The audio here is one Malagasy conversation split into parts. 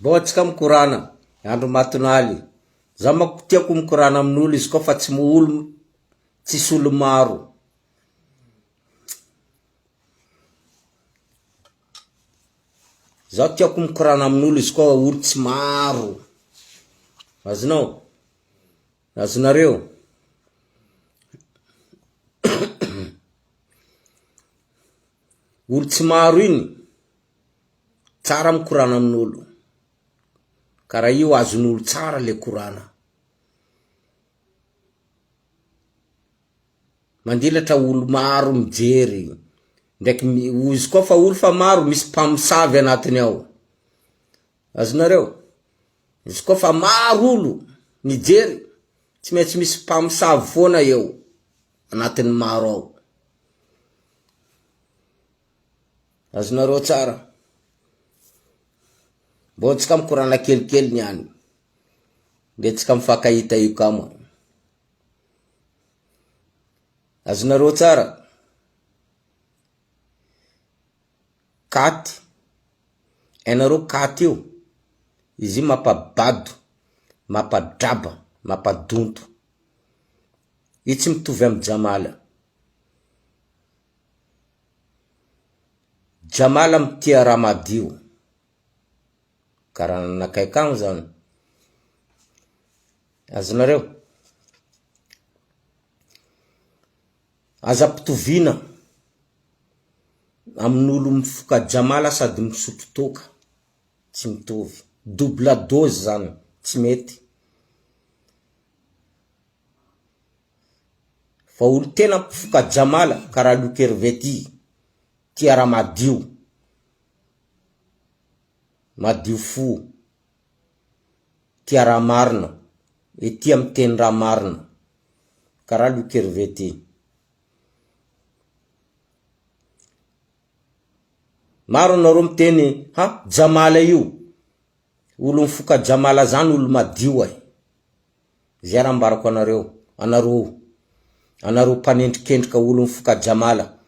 Botsika mikorana andro matonaly za mako tiako mikorana amin'olo izy koa fa tsy olo tsisy olo maro. Za tiako mikorana amin'olo izy koa olo tsy maro. Azonao? Azonareo? Olo tsy maro iny tsara mikorana amin'olo. Kara io azon'olo tsara le korana. Mandilatra olo maro mijery. Ndraiky izy koa fa olo fa maro misy mpamosavy anatiny ao. Azonareo? Izy koa fa maro olo mijery tsy maintsy misy mpamosavy foana eo anatiny maro ao. Azonareo tsara? Mbô tsika mikorana kelikely niany. Nde tsika mifakahita io kamo. Azonareo tsara? Katy. Enareo katy io. Izy mapabado, mapadraba, mapadonto. Io tsy mitovy amin'ny Jamala. Jamala mitia raha madio. Karaha nakaikagno zany. Azonareo? Aza pitovina amin'olo mifoka Jamala sady misotro toka. Tsy mitovy. Double dose zany. Tsy mety. Fa olo tena mifoka Jamala karaha Luc Hervety tia raha madio. Madio fo. Tia raha marina. E tia miteny raha marina. Karaha Luc Hervety. Maro nareo miteny, ha, Jamala io. Olo mifoka Jamala zany olo madio ay. Zara ambarako anareo. Anareo panendrikendrika olo mifoka Jamala.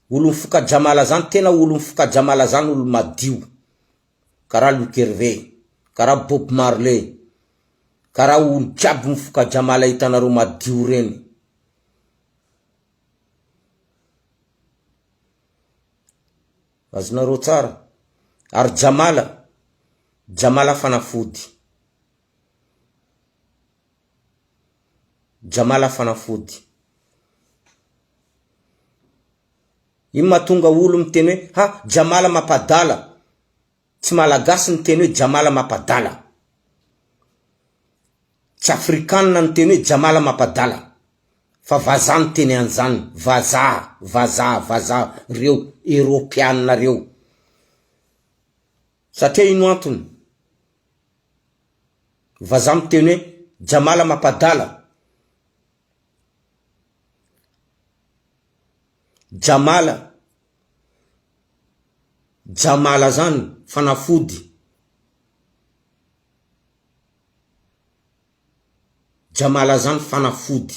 Olo mifoka Jamala zany tena olo mifoka Jamala zany olo madio. Karaha Luc Hervety, karaha Bob Marley, karaha olo jiaby mifoka Jamala hitanareo madio reny. Azonareo tsara? Ary Jamala fanafody. Jamala fanafody. Io mahatonga olo miteny hoe, ha, Jamala mapadala. Tsy malagasy miteny hoe Jamala mapadala. Tsy afrikanina miteny hoe Jamala mapadala. Fa vazaha miteny an'izany. Vazaha. Reo Europeanina reo. Satria ino antony? Vazaha miteny hoe Jamala mapadala. Jamala zany fanafody Jamala zany fanafody.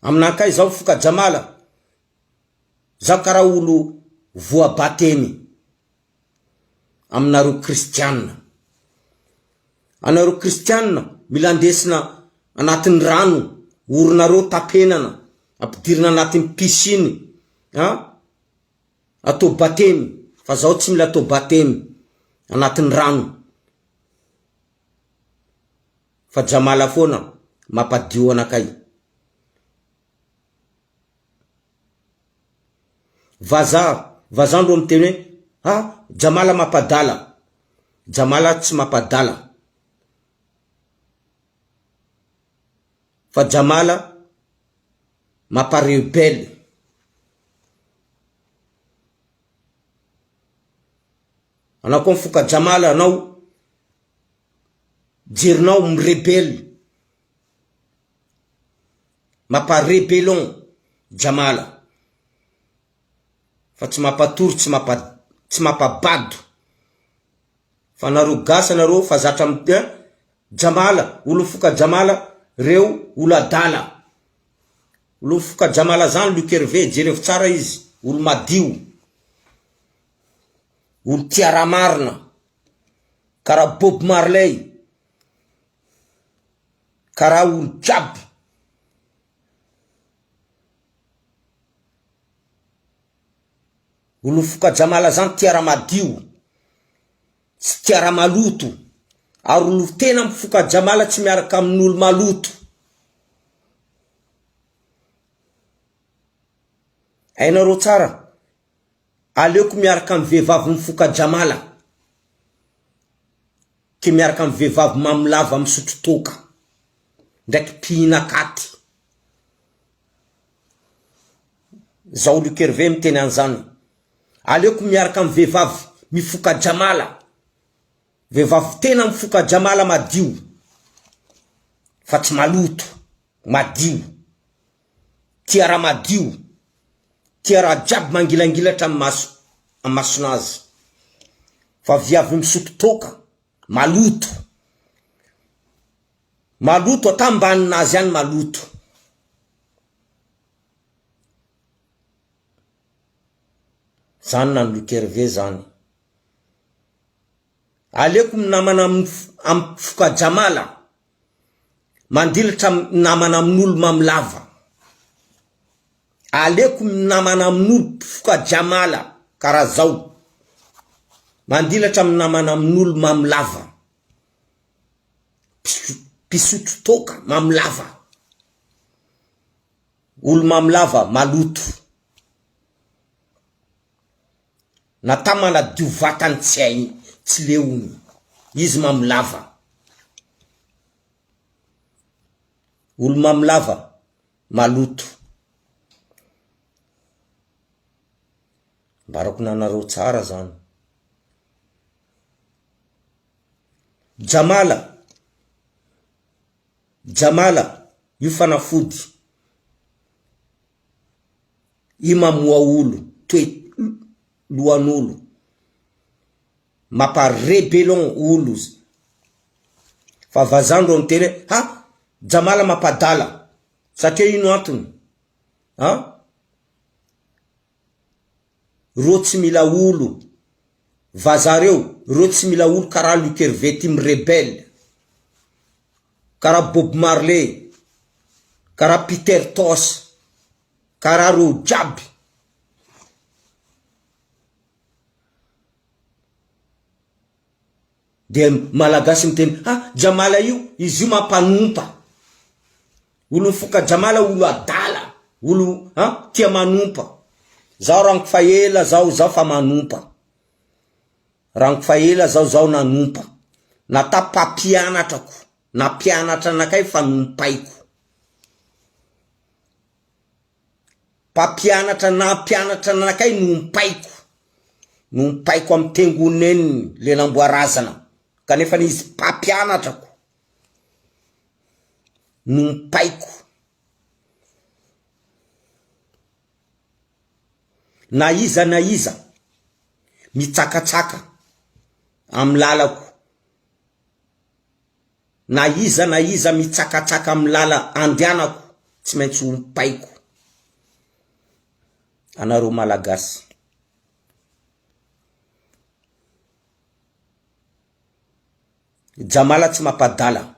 Aminakay zao foka Jamala, zao kara olo voa batemy aminareo kristianina. Anareo kristianina mila andesina anatin'ny rano, orinareo tapenana, ampidirina anatin'ny piscine, atao batemy. Fa zao tsy mila atao batemy anatin'ny rano. Fa Jamala foana mampadio anakay. Vaza ndo miteny hoe Jamala mapadala. Jamala tsy mapadala. Fa Jamala maparebele. Anao koa mifoka Jamala, anao jerinao mirebele. Maparebelon Jamala. Fa tsy mapatory, tsy mapabado. Fa nareo gasa nareo fa zatra amin'ny Jamala, olo foka Jamala reo olo adala. Olo foka Jamala zany Luc Hervé, jerevo tsara izy, olo madio, olo tia raha marina, kara Bob Marley, kara olo jiaby. Olo foka Jamala zany tia raha madio, tsy tia raha maloto. Ary olo tena mifoka Jamala tsy miaraka amin'olo maloto. Ainareo tsara, aleoko miaraka amin'ny vehivavy mifoka Jamala ke miaraka amin'ny vehivavy mamilava misotro toka ndraiky mpihina katy. Zao Luc Hervé miteny an'izany. Aleoko miaraka amin'ny vehivavy mifoka Jamala, vehivavy tena mifoka Jamala madio, fa tsy maloto, madio, tia raha madio, tia raha jiaby mangilangilatra amin'ny masonazy. Fa viavy misotro toka, maloto. Maloto ata ambaninazy ihany maloto. Zany na Luc Hervé zany. Aleoko minamana amin'ny foka Jamala, mandilatra namana amin'olo mamilava. Aleoko minamana amin'olo foka Jamala kara zao, mandilatra minamana amin'olo mamilava, pisotro toka mamilava. Olo mamilava maloto. Natamana dio vatany tsy hainy, tsy leony. Izy mamilava. Olo mamilava maloto. Barako nanareo tsara zany. Jamala io fanafody. Io mamoa olo, toe loan'olo, maparebelon olo. Fa vazandro miteny Jamala mapadala. Satria ino antony? Ro tsy mila olo vazareo, ro tsy mila olo kara Luc Hervé ty mirebelle, kara Bob Marley, kara Peter Tosh, kara ro jiaby. De malagasy miteny Jamala io, izy io mampanompa. Olo mifoka Jamala olo adala, olo tia manompa. Zao rango fa ela zao fa manompa. Rango fa ela zao nanompa. Nata pampianatrako, na pianatra anakay fa nompaiko. Pampianatra na pianatra anakay nompaiko. Nompaiko amin'ny tengoneny le namboarazana. Kanefa izy pampianatrako, nompaiko. Na iza mitsakatsaka, am lalako. Na iza mitsakatsaka am lala andianako tsy maintsy ompaiko. Anareo malagasy, Jamala tsy mapadala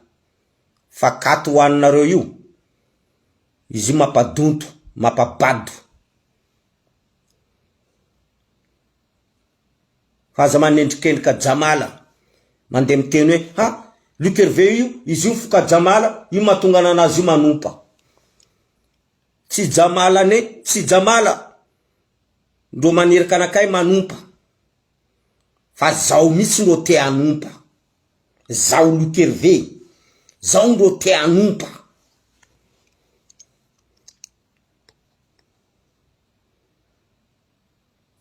fa kato hoaninareo io, izy mapadonto, mapabado. Faza manendrikendrika Jamala mandeha miteny hoe ha Luc Hervé io izy io foka Jamala io mahatonga anazy io manompa. Tsy Jamala ne, tsy Jamala ndo manerika anakay manompa, fa zao mitsy ndo te anompa. Zao Luc Hervé, zao ndo te anompa.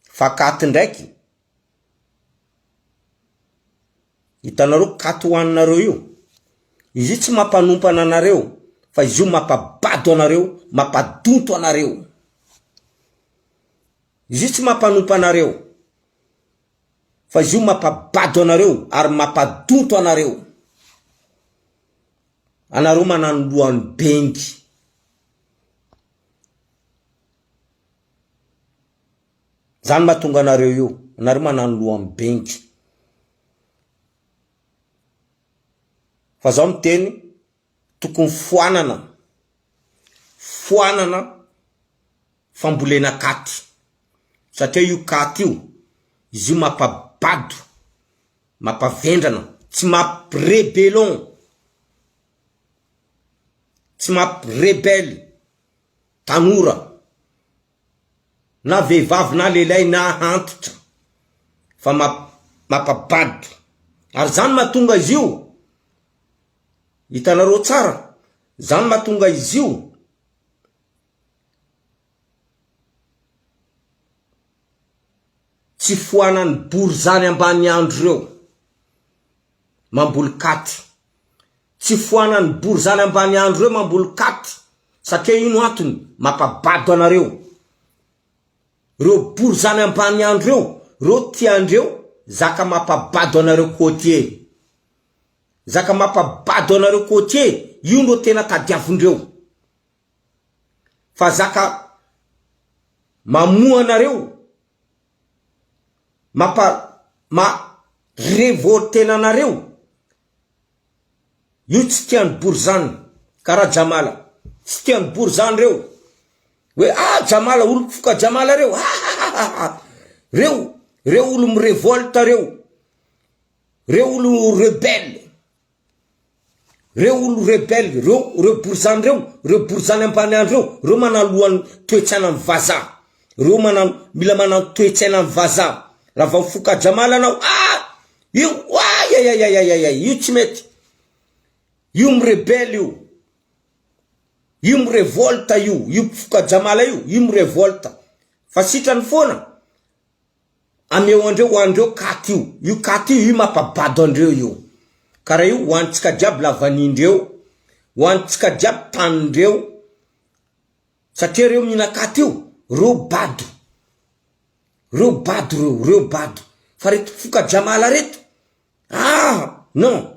Fa katy ndraiky, hitanareo katy hoaninareo io, izy tsy mampanompa anareo, fa izy io mapabado anareo, mapadonto anareo. Izy tsy mampanompa anareo, fa izy io mapabado anareo ary mapadonto anareo. Anareo manano lohan'ny bengy. Zany mahatonga anareo io, anareo manano lohan'ny bengy. Fa zaho miteny tokony foanana fambolena katy. Satria io katy io, izy io mapabado, mapavendrana, tsy mamprebelon, tsy mamprebely tanora, na vehivavy na lehilahy na antitra, fa mapabado. Ary zany mahatonga izy io, hitanareo tsara, zany mahatonga izy io tsy foanany bory zany ambany andro reo mamboly katy. Tsy foanany bory zany ambany andro reo mamboly katy. Satria ino antony? Mapabado anareo. Reo bory zany ambany andro reo tiandreo zaka mapabado anareo côtier. Zaka mapabado anareo côtier, io ndo tena tadiavindreo. Fa zaka mamoa anareo, revoltena anareo, io tsy tiany bory zany. Kara Jamala, tsy tiany bory zany reo. Hoe Jamala, olo foka Jamala reo. Reo olo mirevolte reo. Reo olo rebelle. Reo olo rebelle, reo bory zany reo bory zany ambany andro reo manalohany toetsaina amin'ny vaza. Reo mila manano toetsaina amin'ny vaza. Raha vao foka Jamala anao, io io tsy mety. Io mirebelle io. Io mirevolta io foka Jamala io mirevolta. Fa sitrany foana ameo andreo katy io. Io katy io mapabado andreo io. Kara io hoantsika jiaby lavanindreo, hoantsika jiaby tanindreo. Satria reo mina katy io, reo bado. Reo bado. Fa reto foka Jamala reto, non.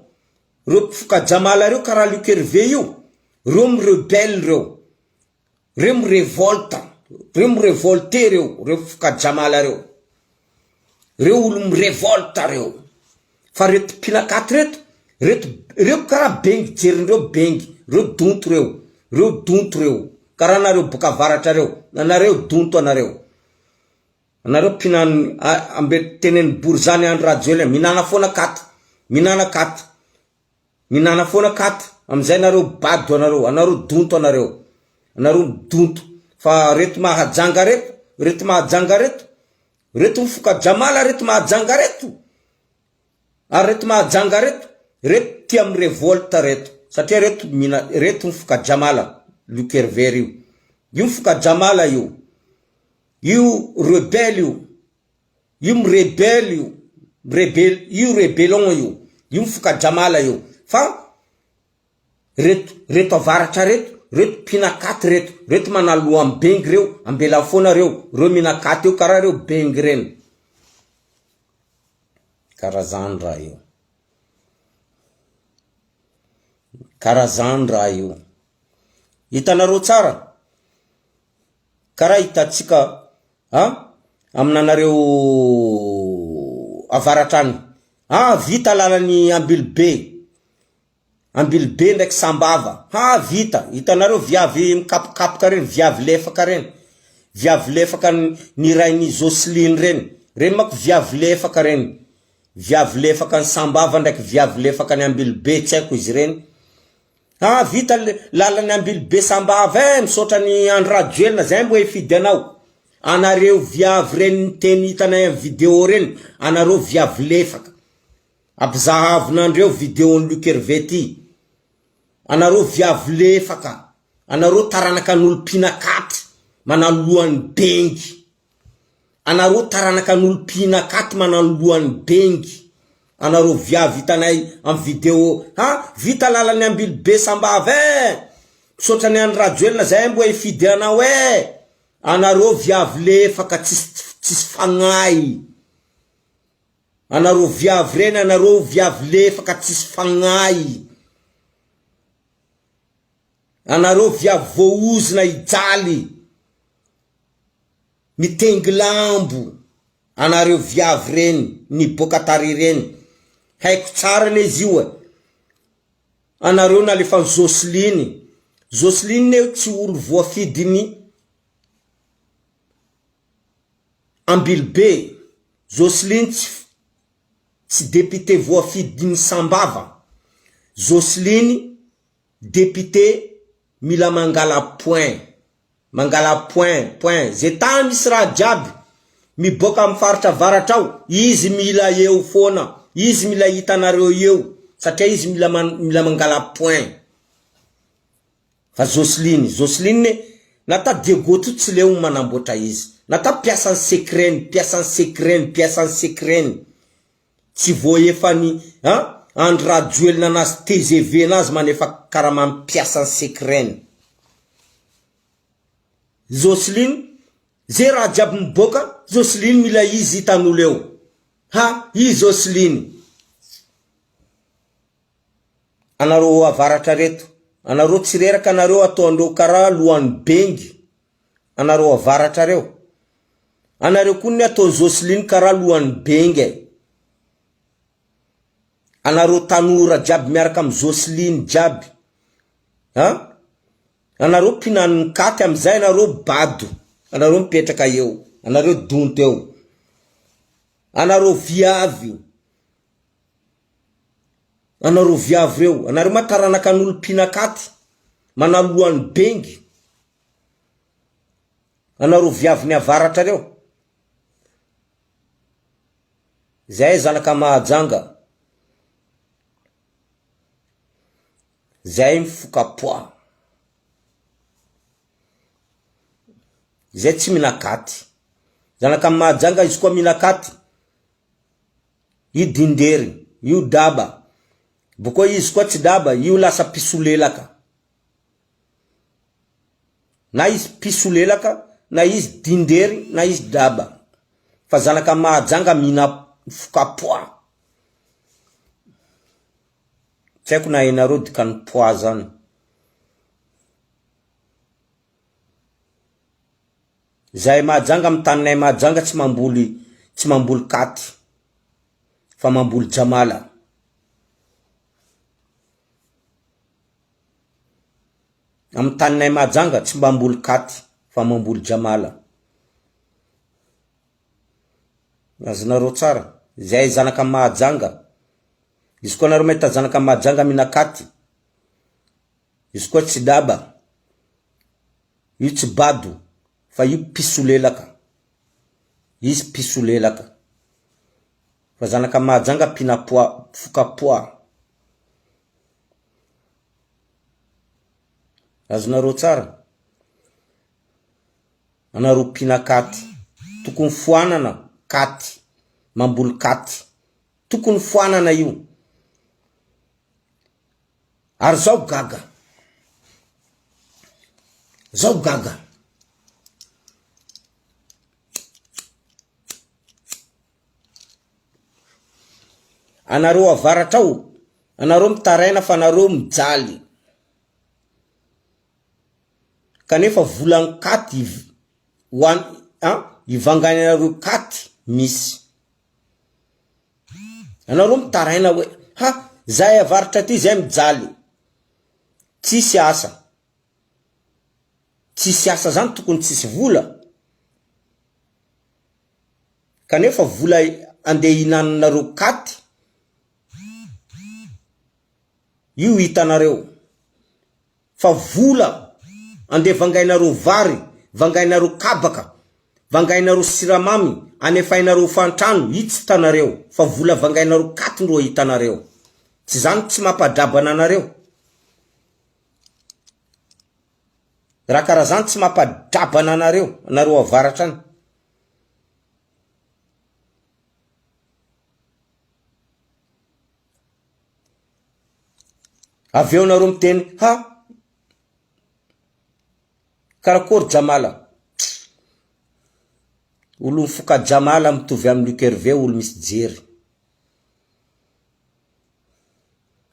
Reo foka Jamala reo kara Luc Hervé io, reo mirebelle reo. Reo mirevolta. Reo mirevolte reo foka Jamala reo. Reo olo mirevolta reo. Fa reto pinakaty reo kara bengy jerindreo bengy. Reo donto reo. Kara nareo boka varatra reo. Nareo donto anareo. Anareo pinany ambe teneny bory zany andro radio ele. Minana foana katy. Minana foana katy. Amizay nareo bado anareo. Anareo donto anareo. Anareo donto. Fa reto mahajanga reto. Reto mifoka Jamala reto mahajanga reto. Ary reto mahajanga reto tia mi revolte reto. Satria reto mifoka Jamala. Luc Hervé io. Io mifoka Jamala io. Io rebelle io. Io mirebelle io. Io rebelon io. Io mifoka Jamala io. Fa reto avaratra reto pinakaty reto manaloha amin'ny bengy reo, ambela foana reo minakaty io kara reo bengy reny. karazany raha io. Karazany raha io. Hitanareo tsara? Kara hitatsika aminanareo avaratrany. Vita lalany Ambilobe. Ambilobe ndraiky Sambava. Vita. Hitanareo viavy mikapokapoka reny, viavy lefaka reny. Viavy lefaka ny rainy Joseline reny. Reny mako viavy lefaka reny. Viavy lefaka ny Sambava ndraiky viavy lefaka ny Ambilobe, tsy haiko izy reny. Vita lalany Ambilobe Sambava, misotra ny Andradjoelina, zay mbo efidy anao. Anareo viavy reny teny hitanay amin'ny video reny, anareo viavy lefaka. Ampizahavonandreo video ny Luc Hervé. Anareo viavy lefaka. Anareo taranaka n'olo-pinakaty, manalohany bengy. Anareo taranaka n'olo-pinakaty, manalohany bengy. Anareo viavy hitanay amin'ny video, vita lalany Ambilobe Sambava, misotra ny Andradjoelina, zay mbo efidy anao Anareo viavy lefaka tsisy fagnay. Anareo viavy reny, anareo viavy lefaka tsisy fagnay. Anareo viavy voaozina ijaly, mitengy lambo. Anareo viavy reny, ny bokatary reny. Haiko tsara izy io. Anareo nalefa ny Joseline. Joseline tsy olo voafidiny Ambilobe. Joseline tsy député voafidiny Sambava. Joseline député mila mangala point. Mangala point. Zay tany misy raha jiaby miboka amin'ny faritra avaratrao, izy mila eo foana. Izy mila hitanareo eo. Satria izy mila mangala point. Fa Joseline nata Diegoto tsy leo manamboatra izy. Nata piasan'ny secrène. Tsy voefa ny Andradjoelina nazy TGV nazy manefa karamamy piasan'ny secrène. Joseline, zay raha jiaby miboka, Joseline mila izy hitan'olo eo. I Joseline. Anareo avaratra reto. Anareo tsy reraka anareo ataondreo kara lohan'ny bengy. Anareo avaratra reo. Anareo koa ny atao Joseline kara lohan'ny bengy. Anareo tanora jiaby miaraka amin'ny Joseline jiaby. Anareo mpinan'ny katy amizay, anareo bado. Anareo mipetraka eo. Anareo donto eo. Anareo viavy. Anareo viavy reo. Anareo mataranaka n'olo pinakaty, manalohany bengy. Anareo viavy ny avaratra reo. Zay zanaka Mahajanga. Zay mifokapoa. Zay tsy minakaty. Zanaka Mahajanga izy koa minakaty. I dindery, io daba. Boko izy koa tsy daba, io lasa pisolelaka. Na izy pisolelaka, na izy dindery, na izy daba. Fa zanaka Mahajanga mina fukapoa. Tsy haiko na enareo dikany poa zany. Zay Mahajanga mitanay Mahajanga tsy mamboly katy. Fa mamboly jamala. Am tanay Mahajanga tsy mamboly katy fa mamboly jamala. Azonareo tsara. Zay zanaka Mahajanga. Izy koa nareo mahita zanaka Mahajanga minakaty. Izy koa tsy daba. Io tsy bado. Fa io pisolelaka. Izy pisolelaka. Fa zanaka Mahajanga pinapoa, fukapoa. Azonareo tsara. Anareo pinakaty. Tokony foanana katy. Mamboly katy. Tokony foanana io. Ary zao gaga. Zao gaga. anareo avaratra ao, anareo mitaraina fa anareo mijaly. Kanefa volany katy ivangany anareo katy misy. Anareo mitaraina hoe zahay avaratra ty zahay mijaly. Tsisy asa. Tsisy asa zany tokony tsisy vola. Kanefa vola andeha hinananareo katy, io hitanareo. Fa vola andeha vangainareo vary, vangainareo kabaka, vangainareo siramamy, anefainareo fantrano, io tsy hitanareo. Fa vola vangainareo katy ndro hitanareo. Tsy zany tsy mampadrabana anareo. Raha karaha zany tsy mampadrabana anareo, anareo avaratra any. Aveo nareo miteny, karakory Jamala. Olo mifoka Jamala mitovy amin'ny Luc Hervé, olo misy jery.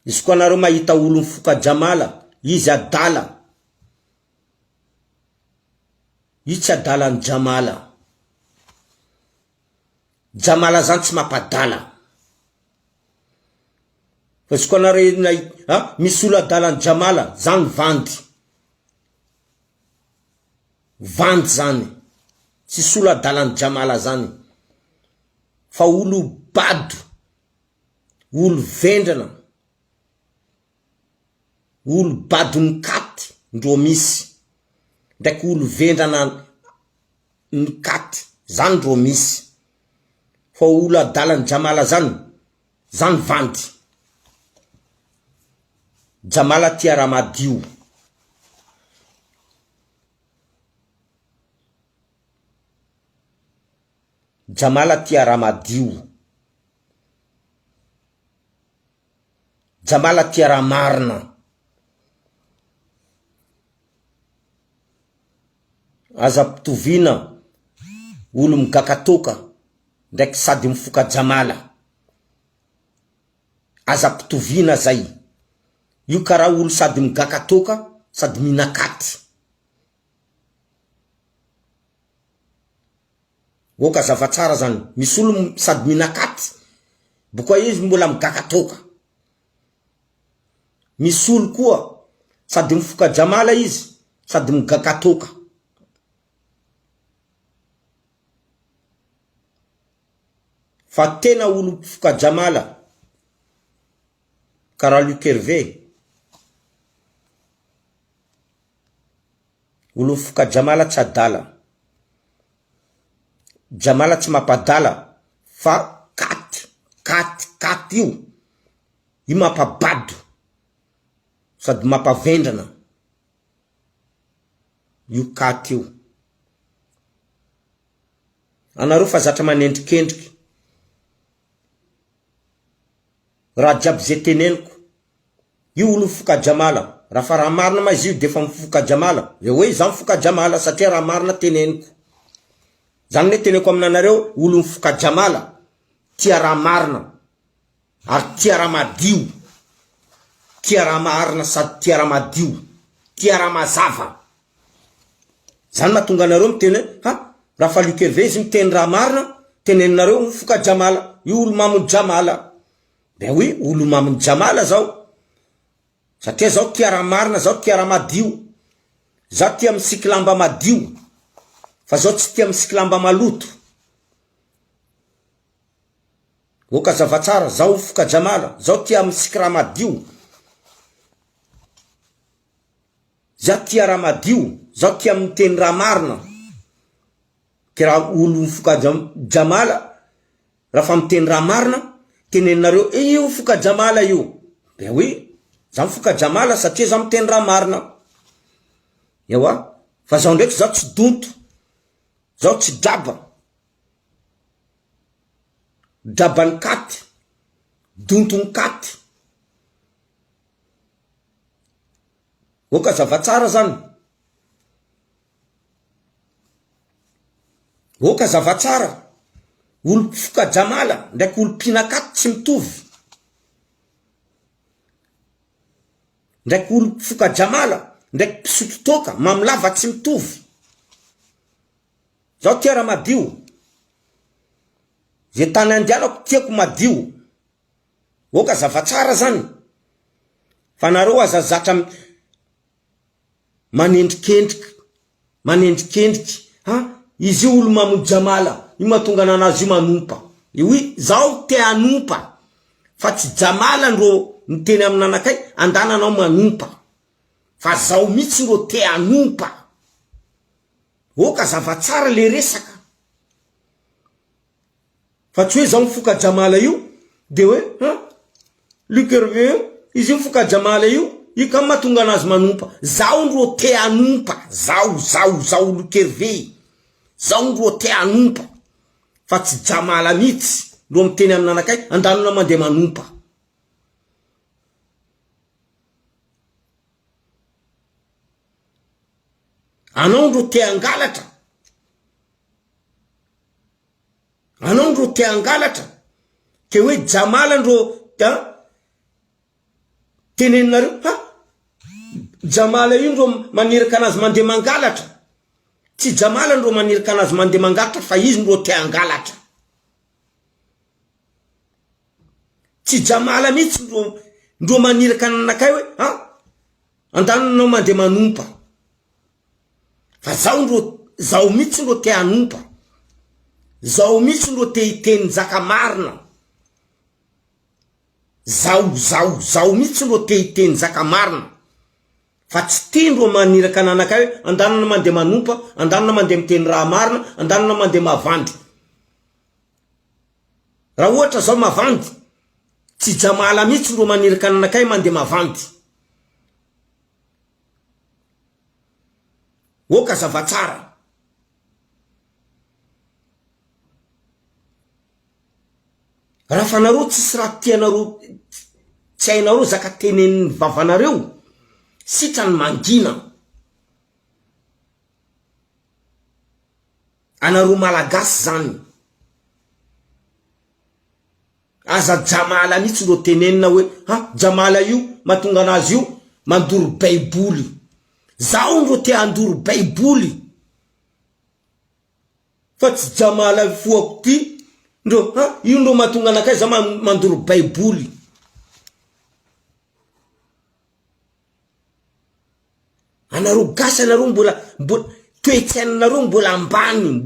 Izy koa nareo mahita olo mifoka Jamala, izy adala. Izy tsy adala ny Jamala. Jamala zany tsy mampadala. Fa izy koa nareo misy olo adala ny Jamala, zany vandy. Vandy zany. Tsisy olo adala ny Jamala zany. Fa olo bado, olo vendrana, olo bado ny katy ndro misy. Ndraiky olo vendrana ny katy, zany ndro misy. Fa olo adala ny Jamala zany, zany vandy. Jamala tia raha madio. Jamala tia raha madio. Jamala tia raha marina. Aza pitovina olo migakatoka ndraiky sady mifoka Jamala. Aza pitovina zay. Io karaha olo sady migakatoka sady minakaty. Woka zavatsara zany. Misy olo sady minakaty, boka izy mbola migakatoka. Misy olo koa sady mifoka Jamala izy, sady migakatoka. Fa tena olo mifoka Jamala, karaha Luc Hervé. Olo mifoka Jamala tsy adala. Jamala tsy mampadala, fa katy io. Io mampabado, sady mampavendrana. Io katy io. Anareo fa zatra manendrikendriky. Raha jiaby zay teneniko. Io olo mifoka Jamala. Raha fa raha marina ma izy io defa mifoka Jamala. Hoe za mifoka Jamala satria raha marina teneniko. Zany ne teneniko aminanareo, olo mifoka Jamala tia raha marina, ary tia raha madio. Tia raha marina sady tia raha madio. Tia raha mazava. Zany mahatonga anareo miteny, raha fa Luc Hervé izy miteny raha marina, teneninareo mifoka Jamala. Io olo mamony Jamala. Ben oui, olo mamony Jamala zao. Satria zao tia raha marina, zao tia raha madio. Zao tia misiky lamba madio. Fa zao tsy tia misiky lamba maloto. Woka zavatsara, zao mifoka Jamala, zao tia misiky raha madio. Zao tia raha madio, zao tia miteny raha marina. Kira olo mifoka Jamala, raha fa miteny raha marina, teneninareo, io mifoka Jamala io. Ben oui, za mifoka Jamala satria za miteny raha marina. Ewa, fa zao ndraiky zao tsy donto. Zao tsy draba. Drabany katy. Dontony katy. Woka zavatsara zany. Woka zavatsara. Olo mifoka Jamala ndraiky olo mpinakaty tsy mitovy. ndraiky olo foka jamala, ndraiky mpisototoka, mamilava tsy mitovy. Zao tia raha madio. Ze tany andianako tiako madio. Oka zavatsara zany. Fa nareo azazatra manendrikendriky. Izy io olo mamonjy jamala, io mahatonga anazy io manompa. Oui, zao te anompa. Fa tsy jamala ndro niteny aminanakay, andananao manompa. Fa zao mitsy ndro te anompa. Oka zavatsara le resaka. Fa tsy hoe zao mifoka jamala io, de hoe, Luc Hervé, izy mifoka jamala io, ka mahatonga anazy manompa. Zao ndro te anompa. Zao Luc Hervé. Zao ndro te anompa. Fa tsy jamala mitsy ndro miteny aminanakay, andanana mandeha manompa. Anao ndro te angalatra. Anao ndro te angalatra. Ke hoe jamala ndro tenenareo, jamala io ndro maniraka anazy mandeha mangalatra. Tsy jamala ndro maniraka anazy mandeha mangalatra, fa izy ndro te angalatra. Tsy jamala mitsy ndro maniraka ananakay hoe, andananao mandeha manompa. Fa zao mitsy ndro te anompa. Zao mitsy ndro te hiteny zaka marina. Zao mitsy ndro te hiteny zaka marina. Fa tsy tia ndro maniraka ananakay hoe, andanana mandeha manompa, andanana mandeha miteny raha marina, andanana mandeha mavandy. Raha ohatra zao mavandy, tsy jamala mitsy ndro maniraka ananakay mandeha mavandy. Oka zavatsara. Raha fa nareo tsisy raha tianareo, tsy hainareo zaka tenen'ny vavanareo, sitrany mangina. Anareo malagasy zany. Aza jamala mitsy ndro tenenina hoe, jamala io, mahatonga anazy io, mandoro baiboly. Zao ndro te andoro baiboly. Fa tsy jamala foako ty, ndro, io ndro mahatonga anakay za mandoro baiboly. Anareo gasy, anareo mbola toetsainareo mbola ambany.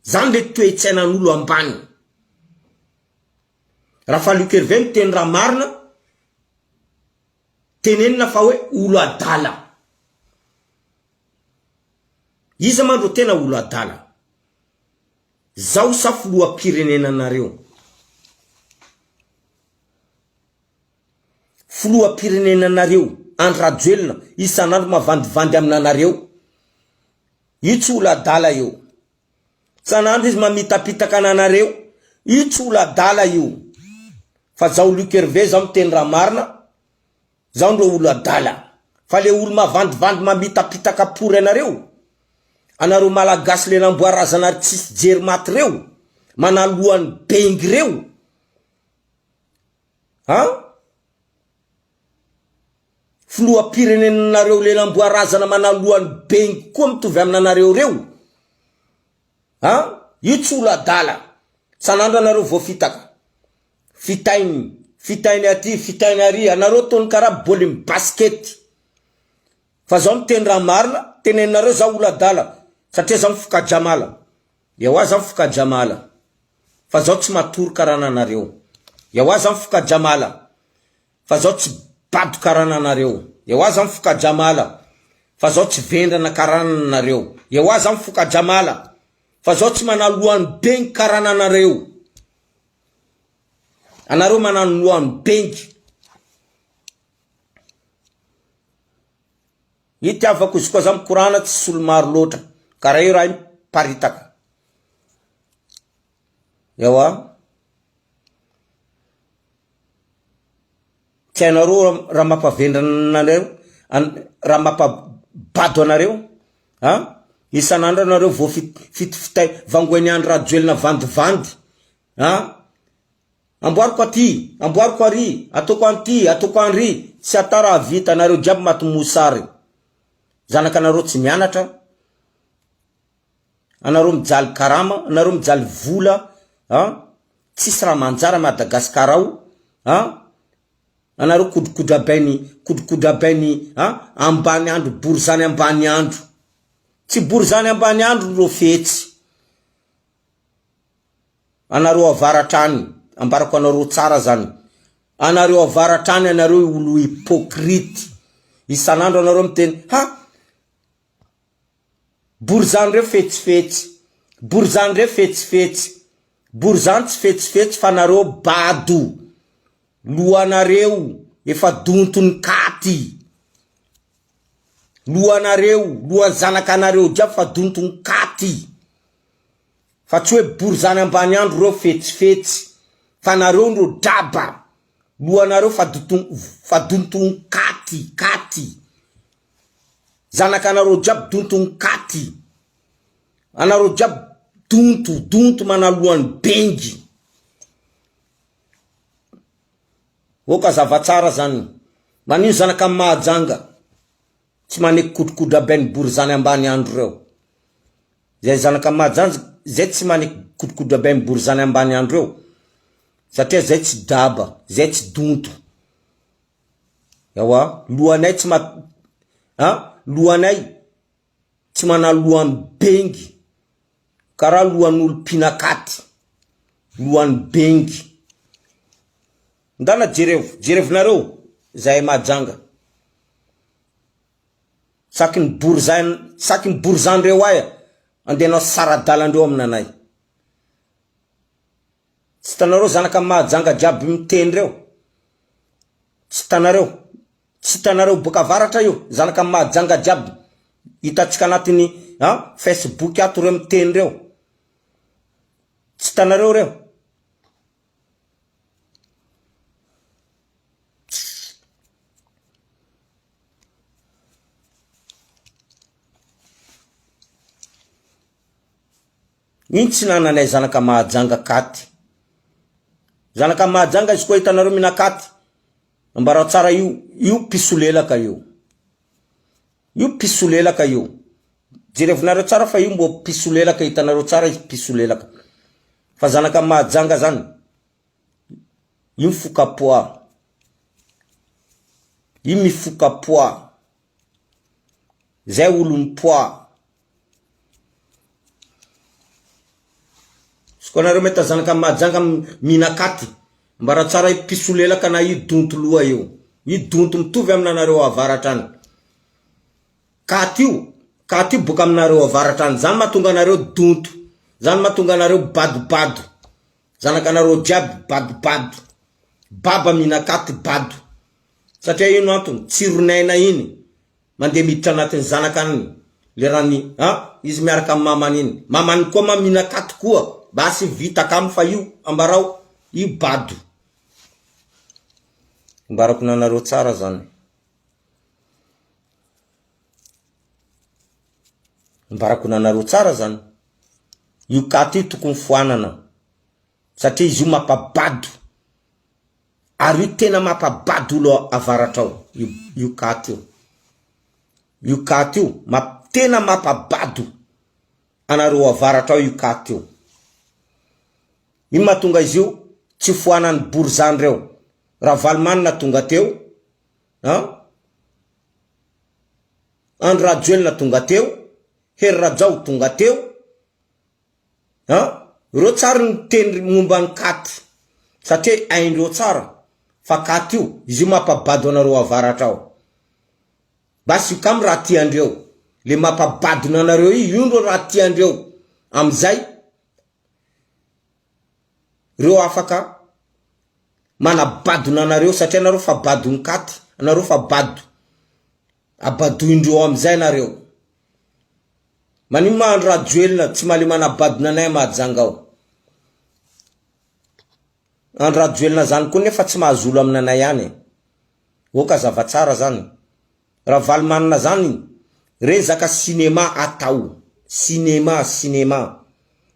Zany le toetsainan'olo ambany. Raha fa Luc Hervé miteny raha marina, tenenina fa hoe olo adala. Iza mandro tena olo adala. Zao sa filoham-pirenenanareo. Filoham-pirenenanareo Andrajoelina isan'andro mavandivandy aminanareo. Io tsy olo adala io. San'andro izy mamitapitaka ananareo. Io tsy olo adala io. Fa zao Luc Hervé zao miteny raha marina, zao ndro olo adala. Fa le olo mavandivandy mamitapitaka pory anareo, anareo malagasy le namboarazana tsisy jery maty reo, manalohany bengy reo. Filoham-pirenenanareo le namboarazana manalohany bengy koa mitovy aminanareo reo. Io tsy olo adala. San'andro anareo voafitaka. Fitainy aty, fitainy ary, anareo tony karaha boly basket. Fa zao miteny raha marina, tenenareo zao olo adala. Satria zao mifoka jamala. Yawa zao mifoka jamala. Fa zao tsy matory karananareo. Yawa zao mifoka jamala. Fa zao tsy bado karananareo. Yawa zao mifoka jamala. Fa zao tsy vendrana karananareo. Yawa zao mifoka jamala. Fa zao tsy manalohany bengy karananareo. Anareo manalohany bengy. Itiavako izy koa za mikorana tsy solo maro loatra. Karaha io raha paritaka. Yawa. Tsy hainareo raha mampavendrana anareo, raha mampabado anareo, isan'andro anareo vo fitay vangoeny andro rajoelina vandivandy. Amboariko aty, amboariko ary, atoko anty, atoko anry, tsy atara vita anareo jiaby maty mosary. Zanakanareo tsy mianatra, anareo mijaly karama, anareo mijaly vola, tsisy raha manjara Madagasikara ao, anareo kodikodrabainy, ambany andro, bory ambany andro. Tsy bory ambany andro ro fetsy. Anareo avaratrany, ambarako anareo tsara zany. Anareo avaratrany, anareo olo hypocrite. Isan'andro anareo miteny, bory zany reo fetsifetsy. Bory zany reo fetsifetsy. Bory zany tsy fetsifetsy fa anareo bado. Loanareo efa dontony katy. Loanareo, loan zanakanareo jiaby fa dontony katy. Fa tsy hoe bory zany ambany andro reo fetsifetsy. Fa nareo ro draba. Loanareo fa dontony katy. Zanakanareo jiaby dontony katy. Anareo jiaby donto manalohany bengy. Oka zavatsara zany. Manino zanaka mahajanga. Tsy maneky kodikodrabainy bory zany ambany andro reo. Zay zanaka mahajanga, zay tsy maneky kodikodrabainy bory zany ambany andro reo. Satria zay tsy daba, zay tsy donto. Yawa, loanay tsy loanay tsy manalohany bengy. Kara loan'olo pinakaty. Loany bengy. Ndana jerevnareo zay mahajanga. Saky ny bory zany reo aya andenao saradalandreo aminanay. Tsy tanareo zanaka mahajanga jiaby miteny reo. Tsy tanareo boka avaratra io, zanaka mahajanga jiaby hitatsika anatiny Facebook ato reo miteny reo. Tsy tanareo reo. Iny tsy nananay zanaka mahajanga katy. Zanaka mahajanga izy koa hitanareo minakaty. Ambarao tsara io pisolelaka io. Io pisolelaka io. Jerevinareo tsara fa io mbo pisolelaka, hitanareo tsara io pisolelaka. Fa zanaka mahajanga zany. Io mifokapoa. Io mifokapoa. Zay olo mipoa. Ko nareo meta zanaka mahajanga minakaty. Mbara tsara pisolelaka na io donto loa io. Io donto mitovy aminareo avaratrany. Katy io boka aminareo avaratrany. Zany mahatonga nareo donto. Zany mahatonga nareo badobado. Zanaka nareo jiaby badobado. Baba minakaty bado. Satria ino antony tsironaina iny mandeha miditra anatin'ny zanakany. Lerany izy miaraka amin'ny mamany iny. Mamany koa minakaty koa. Basi vita kam fa io ambarao io bado. Ambarako nanareo tsara zany. Ambarako nanareo tsara zany. Io katy io tokony foanana. Satria izy io mampabado. Ary io tena mampabado olo avaratrao. Io katy io. Io katy io tena mampabado anareo avaratrao io katy io. Ino mahatonga izy io tsy foanany bory zany reo. Ravalomanina tonga teo. Andro Rajoelina tonga teo. Hery Rajao tonga teo. Reo tsara ny teny momba ny katy. Satria haindreo tsara. Fa katy io, izy io mampabado anareo avaratrao. Basi io kam raha tiandreo. Le mampabado nanareo io ndro raha tiandreo. Amizay reo afaka manabado nanareo satria nareo fa bado ny katy. Nareo fa bado. Abadoindreo amizay nareo. Manino mahandro Rajoelina tsy mali manabado nanay mahajanga ao. Andro Rajoelina zany koa nefa tsy mahazolo aminanay ihany. Oka zavatsara zany. Raha Valmanina zany rezaka sinema atao. Sinema.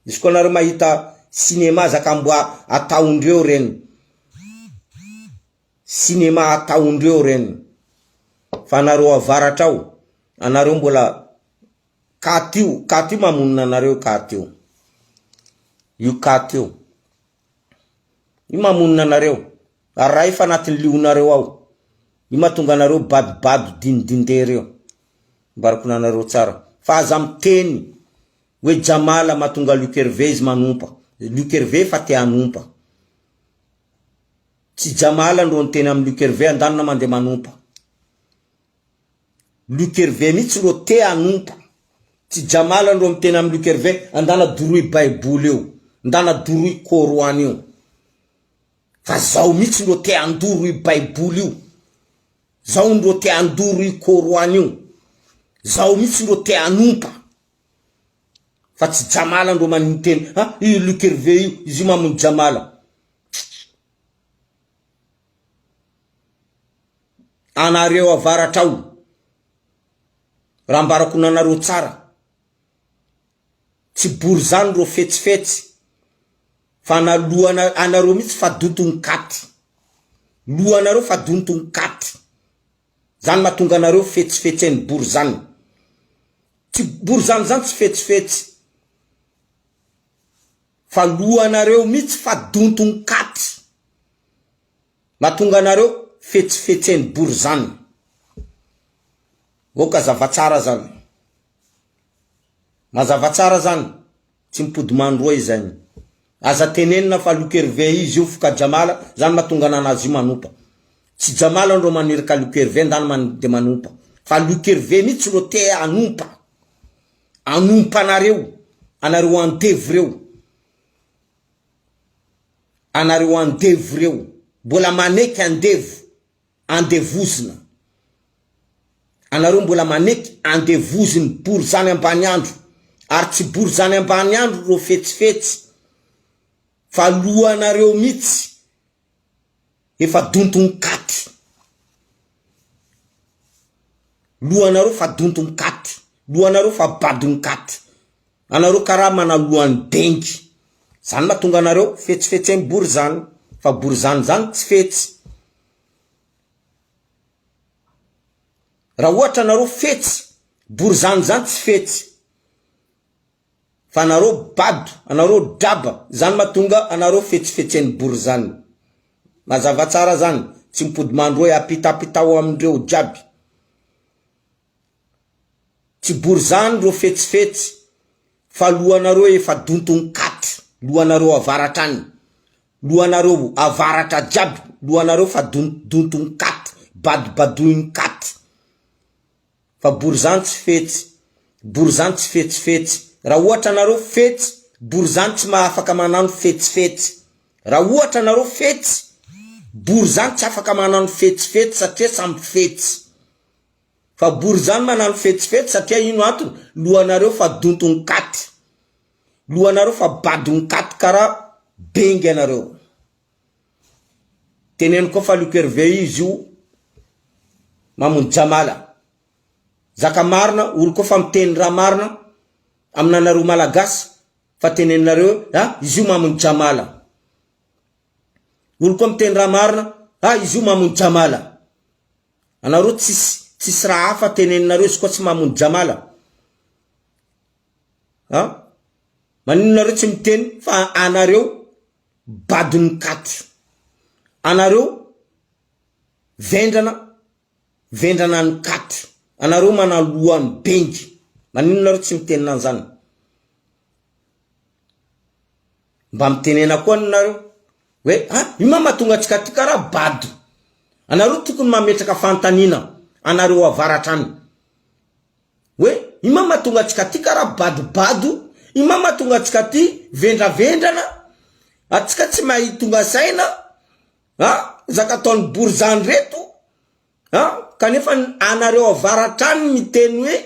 Izy koa nareo mahita sinema zakamboa ataondreo reny. Sinema ataondreo reny. Fa nareo avaratra ao, anareo mbola katio mamonina anareo katio. Io katio. Io mamonina anareo. Aray fa anatin'ny lionareo ao. Io mahatonga anareo badibady dindindereo. Mbarako nanareo tsara. Fa aza miteny hoe Jamala mahatonga Luc Hervé izy manompa. Luc Hervé fa te hanompa. Tsy Jamala ndro niteny amin'ny Luc Hervé andanina mandeha manompa. Luc Hervé mihitsy ro te hanompa. Tsy Jamala ndro miteny amin'ny Luc Hervé andana doroy Baiboly eo. Andana doroy Coran eo. Fa zao mihitsy ro te andoro i Baiboly io. Zao ndro te andoro i Coran io. Zao mihitsy ro te hanompa. Fa tsy Jamala ndro maniteny, io Luc Hervé io, izy mamono Jamala. Anareo avaratra ao. Raha mbarako nanareo tsara. Tsy bory zany ro fetsifetsy. Fa nalohana anareo mihitsy fa dontony katy. Lohanareo fa dontony katy. Zany mahatonga anareo fetsifetseny bory zany. Tsy bory zany tsy fetsifetsy. Fa lohanareo mihitsy fa dontony katy. Mahatonga anareo fetsifetseny bory zany. Voka zavatsara zany. Mazavatsara zany. Tsy mipody mandroa izany. Aza tenenina fa Luc Hervé izy io fuka Jamala, zany mahatonga anazy io manompa. Tsy Jamala ndro manirika Luc Hervé ndany mandeha manompa. Fa Luc Hervé mihitsy ro te hanompa. Hanompa anareo andevo reo. Mbola maneky andevozina. Anareo mbola maneky andevoziny bory zany ambany andro. Ary tsy bory zany ambany andro ro fetsifetsy. Fa lohanareo mihitsy efa dontony katy. Lohanareo fa dontony katy. Lohanareo fa badony katy. Anareo karaha mana lohany dengy. Zany mahatonga anareo fetsifetseny bory zany. Fa bory zany tsy fetsy. Raha ohatra anareo fetsy, bory zany tsy fetsy. Fa anareo bado, anareo draba, zany mahatonga anareo fetsifetseny bory zany. Mazava tsara zany, tsy mipody mandro hoe apitapitao amindreo jiaby. Tsy bory zany ro fetsifetsy, fa lohanareo efa dontony katy. Lohanareo avaratra any. Lohanareo avaratra jiaby, lohanareo fa dontony katy, badibadoiny katy. Fa bory zany tsy fetsy. Bory zany tsy fetsifetsy. Raha ohatra anareo fetsy, bory zany tsy mahafaka manano fetsifetsy. Raha ohatra anareo fetsy, bory zany tsy afaka manano fetsifetsy satria samby fetsy. Fa bory zany manano fetsifetsy satria ino antony? Lohanareo fa dontony katy. Lohanareo fa badony katy karaha bengy anareo. Teneniko fa Luc Hervé izy io mamono Jamala. Zaka marina, olo koa fa miteny raha marina aminanareo malagasy fa teneninareo, izy io mamono Jamala. Olo koa miteny raha marina, izy io mamono Jamala. Anareo tsisy raha hafa teneninareo izy koa tsy mamono Jamala. Maninonareo tsy miteny fa anareo badony katy. Anareo vendrana ny katy. Anareo mana lohany bengy. Maninonareo tsy miteny an'izany. Mba mitenena koa anareo hoe io mahatonga antsika ty karaha bado. Anareo tokony mametraka fantanina anareo avaratra any. Hoe io mahatonga antsika ty karaha badobado. Io mahatonga antsika ty vendravendrana. Atsika tsy mahitonga saina. Zaka ataony bory zany reto. Kanefa anareo avaratra any miteny hoe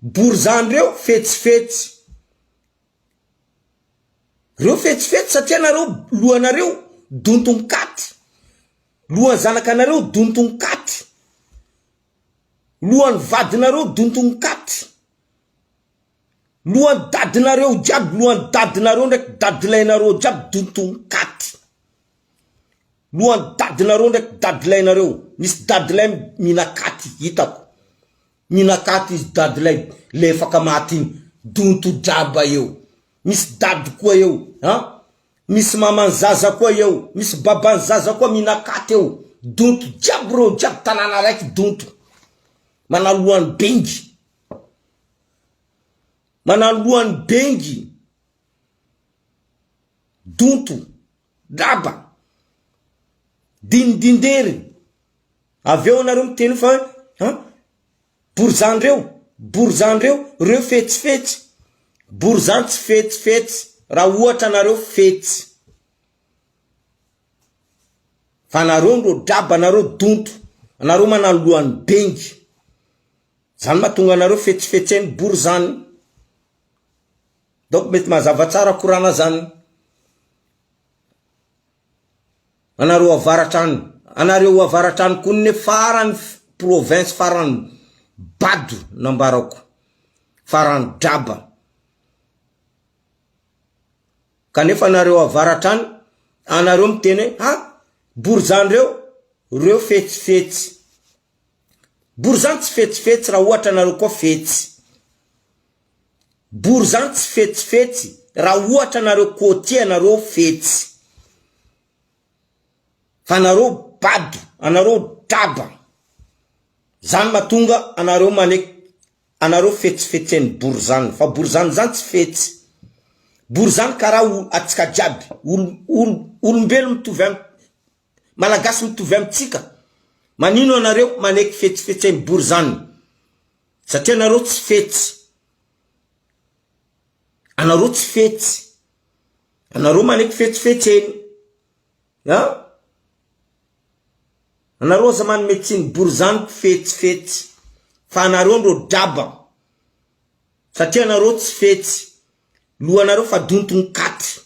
bory zany reo fetsifetsy. Reo fetsifetsy satria anareo lohanareo dontony katy. Lohan'ny zanakanareo dontony katy. Lohan'ny vadinareo dontony katy. Luan dadinareo jiaby, luan dadinareo ndraiky dadilainareo jiaby donton-katy. Luan dadinareo ndraiky dadilainareo. Misy dadilay minakaty hitako. Minakaty izy dadilay le faka maty igny donto draba eo. Misy dady koa eo, ha? Misy maman zaza koa eo, misy baban zaza koa minakaty eo. Donto jiaby reo jiaby tanana raiky donto. Manaluan bengy. Manaluan bengy. Donto draba. Dindindery. Aveo nareo miteny fa, ha? Borzandreo, reo fetsifetsy. Borzan tsy fetsifetsy. Raha ohatra nareo fetsy. Fa nareo ndro draba, nareo donto. Nareo manaluan bengy. Zany mahatonga nareo fetsifetsy borzany. Donc mety mazava tsara korana zany. Anareo avaratrany. Anareo avaratrany kunne farany province farany bado nambarako. Farany draba. Kanefa anareo avaratrany. Anareo miteny, ha? Borzandreo, reo fetsifetsy. Borzan tsy fetsifetsy raha ohatra nareo koa fetsy. Borzan tsy fetsifetsy raha ohatra nareo kotia nareo fetsy. Fa nareo bado, anareo draba. Zany matonga anareo maneky anareo fetsifetsy borzan. Fa borzan zany tsy fetsy. Borzan karaha atsika jiaby. Olombelo mitovy amin'ny malagasy mitovy amintsika. Manino anareo maneky fetsifetsy borzan? Satria anareo tsy fetsy. Anareo tsy fetsy. Anareo maneky fetsifetsy. Ha? Anareo za man médecine borzan fetsifetsy. Fa anareo ndro draba. Satria anareo tsy fetsy. Lohanareo fa donton katy.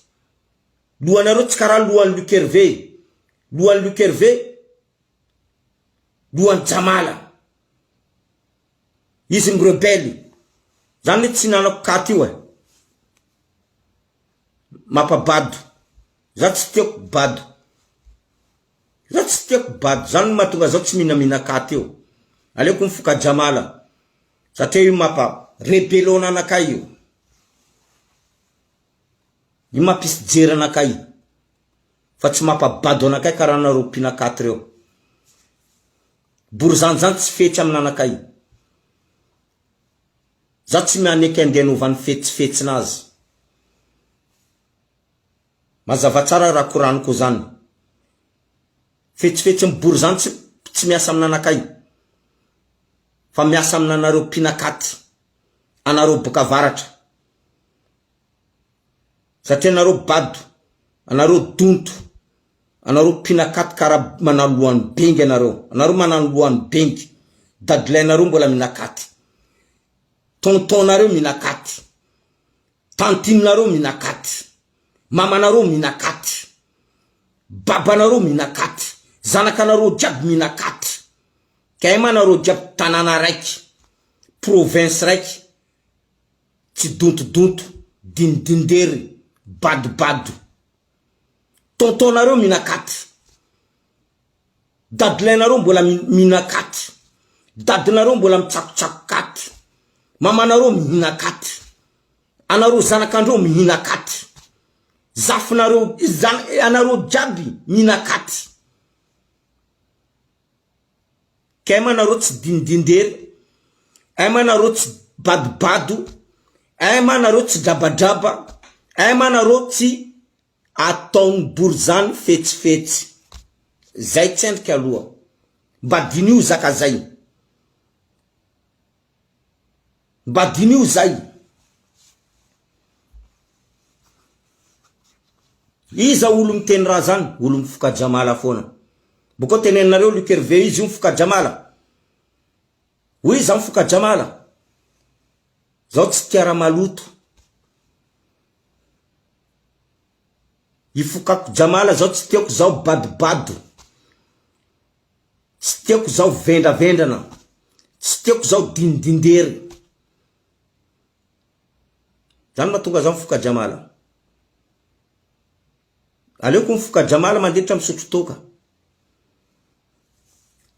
Lohanareo tsy karaha lohan Luc Hervé. Lohan Luc Hervé, lohan Jamala. Izy mrebely. Zany tsy nanako katy io. Mapabado. Za tsy tiako bado. Za tsy tiako bado. Zany matonga zao tsy minamina katy io. Aleko mifoka Jamala. Satria io mapa rebelona anakay io. Io mapisy jery anakay. Fa tsy mapabado anakay karaha nareo pinakaty reo. Borzan zany tsy fetsy amina anakay. Za tsy maneky andenovany fetsifetsy nazy. Mazava tsara raha koraniko zany. Fetsifetsy borzan tsy miasa amina anakay. Fa miasa amina nareo pinakaty. Anareo boka varatra. Satria anareo bado. Anareo donto. Anareo pinakaty karaha manaluan bengy anareo. Anareo manaluan bengy. Dadilainareo mbola minakaty. Tontonareo minakaty. Tantinareo minakaty. Mamanareo minakaty. Babanareo minakaty. Zanakanareo jiaby minakaty. Kay manareo jiaby tanana raiky. Province raiky. Tsy donto-donto. Dindindery. Bado-bado. Tontonareo minakaty. Dadilainareo mbola minakaty. Dadinareo mbola mitsako-tsako katy. Mamanareo minakaty. Anareo zanakandreo minakaty. Zafinareo anareo jiaby minakaty. Kay manareo tsy dindindery. Ay manareo tsy bado-bado. Ay manareo tsy draba-draba. Ay manareo tsy ataony borzany fetsifetsy. Zay tsy endrika aloha. Badinio zaka zay. Badinio zay. Iza olo miteny raha zany, olo mifoka Jamala foana. Boko tenenareo Luc Hervé izy mifoka Jamala. Oui, iza mifoka Jamala. Zao tsy tiara maloto. Ifokako Jamala zao tsy tiako zao bado-bado. Tsy tiako zao venda-vendana. Tsy tiako zao dindindery. Zany matonga zany mifoka jamala. Aleoko mifoka jamala mandehitra misotro toka.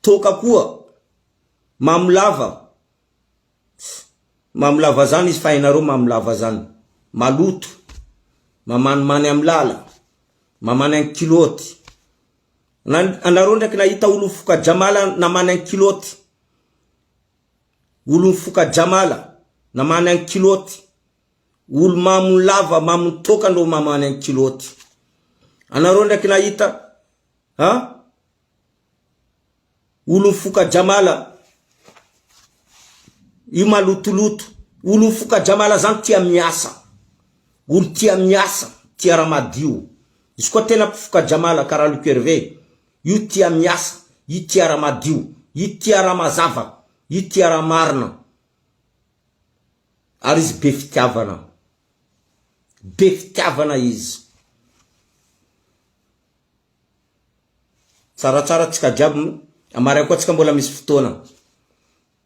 Toka koa mamlava. Mamlava zany izy fa hainareo mamlava zany. Maloto. Mamanimanay amin'ny lala. Mamany ang kiloty. Anareo ndraiky nahita olo mifoka jamala na mana ang kiloty. Olo mifoka jamala na mana ang kiloty. Olo mamlava, mamutoka ndo mamany ang kiloty. Anareo ndraiky nahita olo mifoka jamala io malutulutu. Olo mifoka jamala zany tia miasa. Olo tia miasa, tia ramadio. Izy koa tena mifoka jamala karaha Luc Hervé, io tia miasa, io tia ramadio, io tia ramazava, io tia ramarina. Ary izy be fitiavana. Be fitiavana izy. Tsaratsara tsika jiaby, amara koa tsika mbola misy fotoana.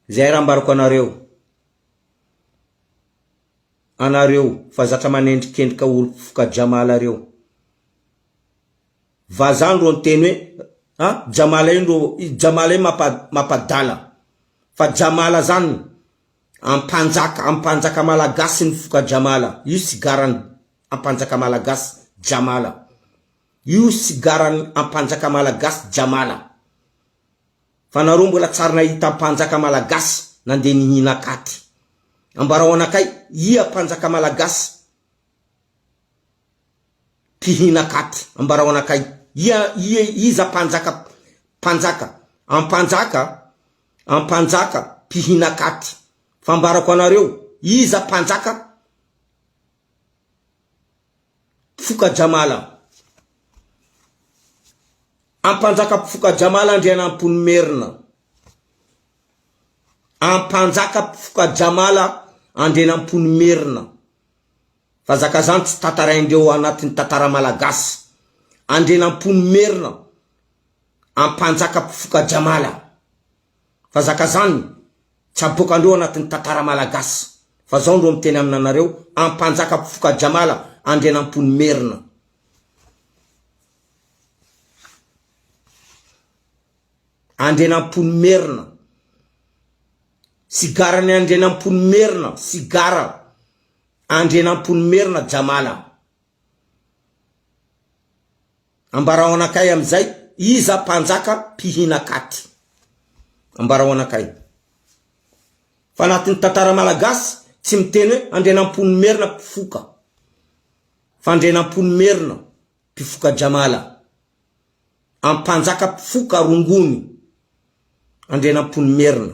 Zay raha ambarako anareo. Anareo fa zatra manendrikendrika olo mifoka jamala reo. Vazan ro teny hoe jamala io jamala io mapadala. Fa jamala zany ampanjaka malagasy mifoka jamala. Io sigarany ampanjaka malagasy jamala. Io sigarany ampanjaka malagasy jamala. Fa nareo mbola tsara nahita ampanjaka malagasy nandeha nihina katy. Ambarao anakay, ia ampanjaka malagasy pihina katy. Ambarao anakay, iza ampanjaka pihina katy. Fambarako anareo, iza panjaka fuka jamala. Ampanjaka fuka jamala andriana ampony merina. Ampanjaka fuka jamala andriana ampony merina. Fa zaka zany tsy tataraindreo anatin'ny tatara malagasy. Andriana ampony merina. Ampanjaka fuka jamala. Fa zaka zany tsy abokandreo anatin'ny tatara malagasy. Fa zao ndro miteny aminanareo, ampanjaka fuka jamala andriana ampony merina. Andriana ampony merina. Sigarany andriana ampony merina. Sigara andriana ampony merina jamala. Ambarao anakay amizay, iza panjaka pihina katy. Ambarao anakay. Fa anatin'ny tatara malagasy tsy miteny hoe andriana ampony merina pifoka. Fa andriana ampony merina pifoka jamala. Ampanjaka pifoka rongony andriana ampony merina.